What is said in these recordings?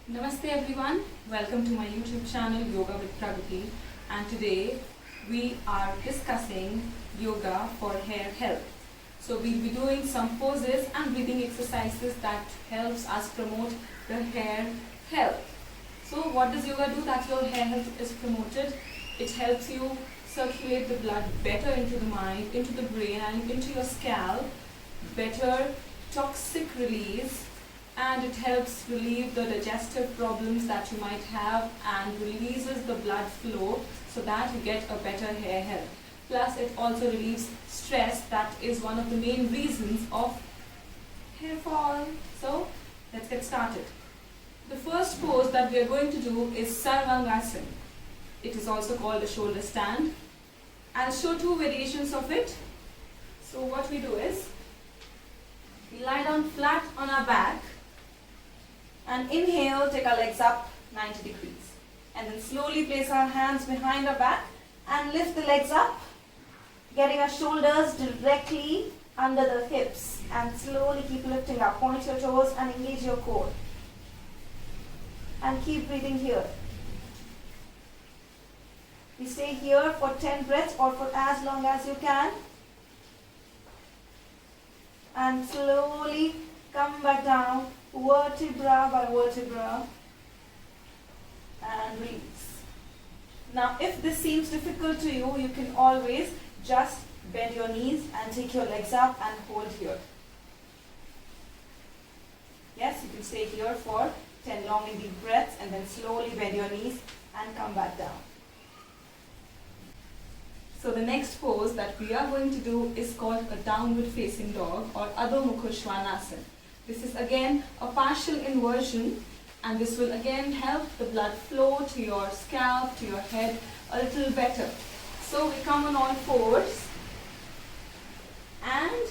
Namaste everyone, welcome to my YouTube channel Yoga with Pragati, and today we are discussing yoga for hair health. So we'll be doing some poses and breathing exercises that helps us promote the hair health. So what does yoga do that your hair health is promoted? It helps you circulate the blood better into the mind, into the brain and into your scalp, better toxic release, and it helps relieve the digestive problems that you might have and releases the blood flow so that you get a better hair health. Plus it also relieves stress, that is one of the main reasons of hair fall. So let's get started. The first pose that we are going to do is Sarvangasana. It is also called a shoulder stand. I'll show two variations of it. So what we do is, we lie down flat on our back and inhale, take our legs up 90 degrees. And then slowly place our hands behind our back and lift the legs up, getting our shoulders directly under the hips. And slowly keep lifting up. Point your toes and engage your core. And keep breathing here. We stay here for 10 breaths or for as long as you can. And slowly come back down, vertebra by vertebra, and release. Now if this seems difficult to you, you can always just bend your knees and take your legs up and hold here. Yes, you can stay here for 10 long and deep breaths and then slowly bend your knees and come back down. So the next pose that we are going to do is called a downward facing dog or Adho Mukha Svanasana. This is again a partial inversion, and this will again help the blood flow to your scalp, to your head a little better. So we come on all fours and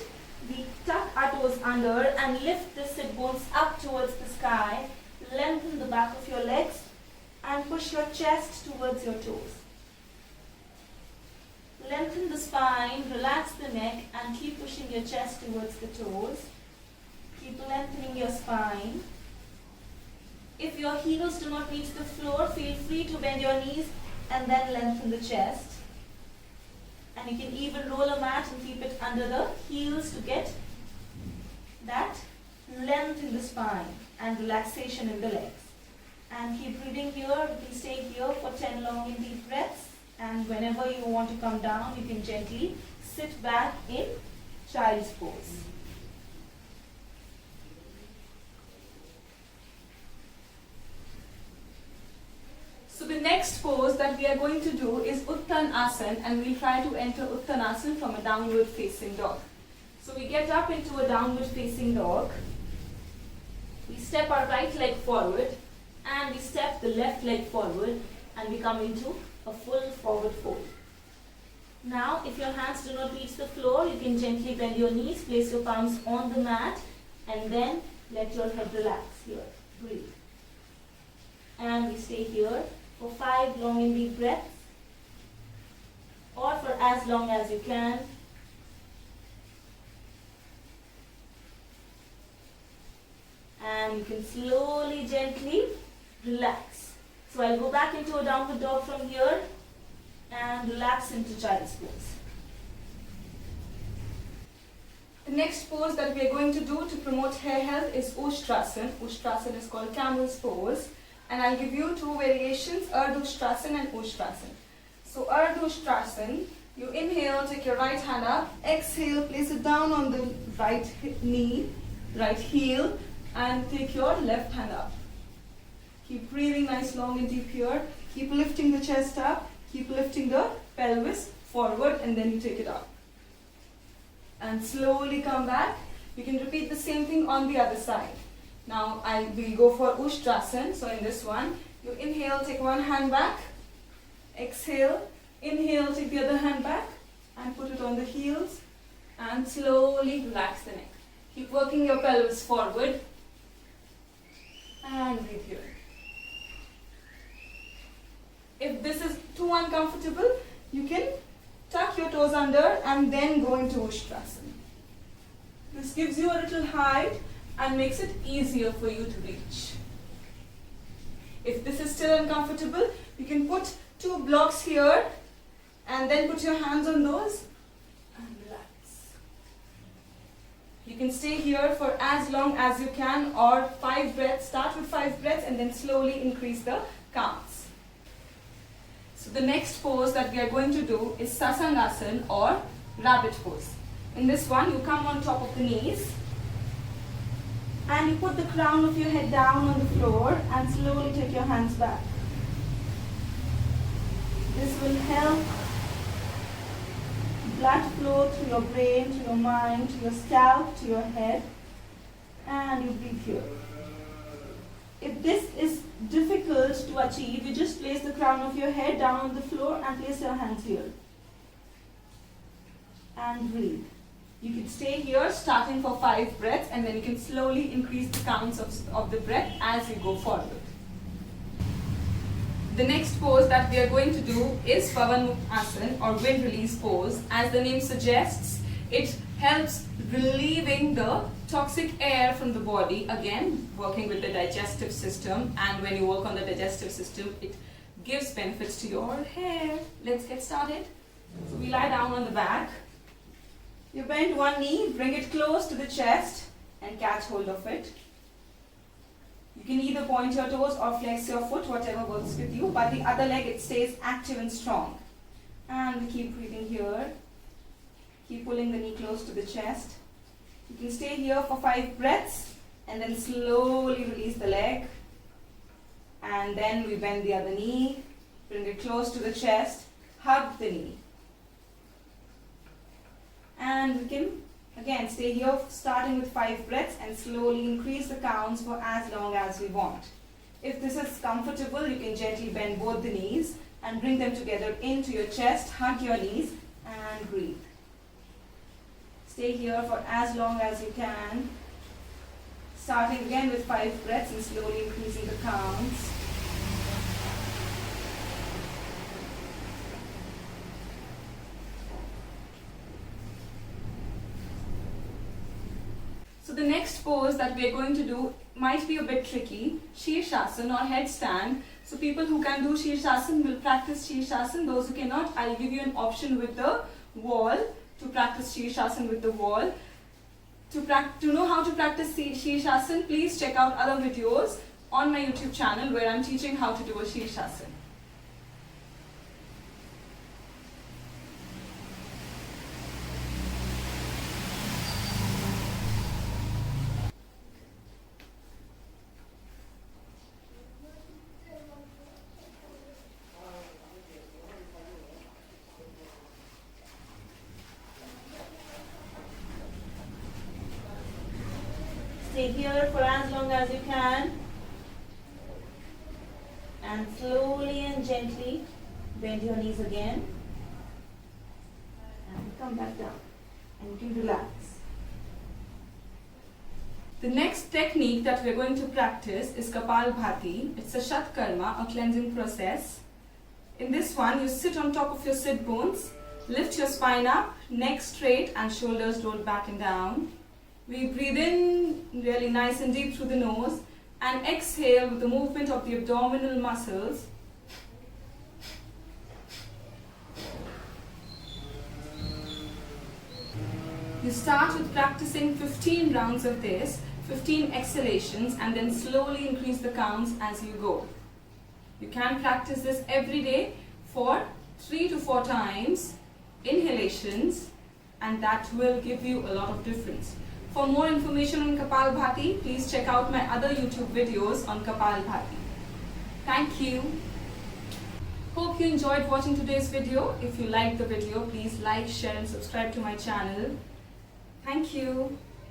we tuck our toes under and lift the sit bones up towards the sky. Lengthen the back of your legs and push your chest towards your toes. Lengthen the spine, relax the neck and keep pushing your chest towards the toes. Keep lengthening your spine. If your heels do not reach the floor, feel free to bend your knees and then lengthen the chest. And you can even roll a mat and keep it under the heels to get that length in the spine and relaxation in the legs. And keep breathing here. Please stay here for 10 long and deep breaths. And whenever you want to come down, you can gently sit back in child's pose. So the next pose that we are going to do is Uttanasana, and we'll try to enter Uttanasana from a downward facing dog. So we get up into a downward facing dog. We step our right leg forward and we step the left leg forward and we come into a full forward fold. Now if your hands do not reach the floor, you can gently bend your knees, place your palms on the mat and then let your head relax here. Breathe. And we stay here for 5 long and deep breaths or for as long as you can. And you can slowly, gently relax. So I'll go back into a downward dog from here and relax into child's pose. The next pose that we are going to do to promote hair health is Ustrasana. Ustrasana is called camel's pose. And I'll give you two variations, Ardha Ustrasana and Ustrasana. So Ardha Ustrasana, you inhale, take your right hand up, exhale, place it down on the right knee, right heel, and take your left hand up. Keep breathing nice, long and deep here. Keep lifting the chest up. Keep lifting the pelvis forward and then you take it up. And slowly come back. You can repeat the same thing on the other side. Now I will go for Ustrasana. So in this one, you inhale, take one hand back. Exhale, inhale, take the other hand back and put it on the heels. And slowly relax the neck. Keep working your pelvis forward. And breathe here. If this is too uncomfortable, you can tuck your toes under and then go into Ustrasana. This gives you a little height and makes it easier for you to reach. If this is still uncomfortable, you can put 2 blocks here and then put your hands on those and relax. You can stay here for as long as you can, or 5 breaths. Start with 5 breaths and then slowly increase the counts. So the next pose that we are going to do is Sasangasana or rabbit pose. In this one, you come on top of the knees and you put the crown of your head down on the floor and slowly take your hands back. This will help blood flow to your brain, to your mind, to your scalp, to your head, and you breathe here. If this is difficult to achieve, you just place the crown of your head down on the floor and place your hands here. And breathe. You can stay here starting for 5 breaths, and then you can slowly increase the counts of the breath as you go forward. The next pose that we are going to do is Pavan Asana or wind release pose. As the name suggests, it helps relieving the toxic air from the body, again working with the digestive system, and when you work on the digestive system, it gives benefits to your hair. Let's get started. So we lie down on the back. You bend one knee, bring it close to the chest and catch hold of it. You can either point your toes or flex your foot, whatever works with you, but the other leg, it stays active and strong. And we keep breathing here. Keep pulling the knee close to the chest. You can stay here for 5 breaths and then slowly release the leg. And then we bend the other knee, bring it close to the chest, hug the knee. And we can again stay here starting with 5 breaths and slowly increase the counts for as long as we want. If this is comfortable, you can gently bend both the knees and bring them together into your chest, hug your knees and breathe. Stay here for as long as you can, starting again with 5 breaths and slowly increasing the counts. So the next pose that we are going to do might be a bit tricky, Shirshasana or headstand. So people who can do Shirshasana will practice Shirshasana. Those who cannot, I'll give you an option with the wall to practice Shirshasana with the wall. To know how to practice Shirshasana, please check out other videos on my YouTube channel where I'm teaching how to do a Shirshasana. Stay here for as long as you can and slowly and gently bend your knees again and come back down and you can relax. The next technique that we are going to practice is Kapalbhati. It's a Shatkarma, a cleansing process. In this one, you sit on top of your sit bones, lift your spine up, neck straight and shoulders rolled back and down. We breathe in really nice and deep through the nose and exhale with the movement of the abdominal muscles. You start with practicing 15 rounds of this, 15 exhalations, and then slowly increase the counts as you go. You can practice this every day for 3 to 4 times inhalations, and that will give you a lot of difference. For more information on Kapalbhati, please check out my other YouTube videos on Kapalbhati. Thank you. Hope you enjoyed watching today's video. If you liked the video, please like, share and subscribe to my channel. Thank you.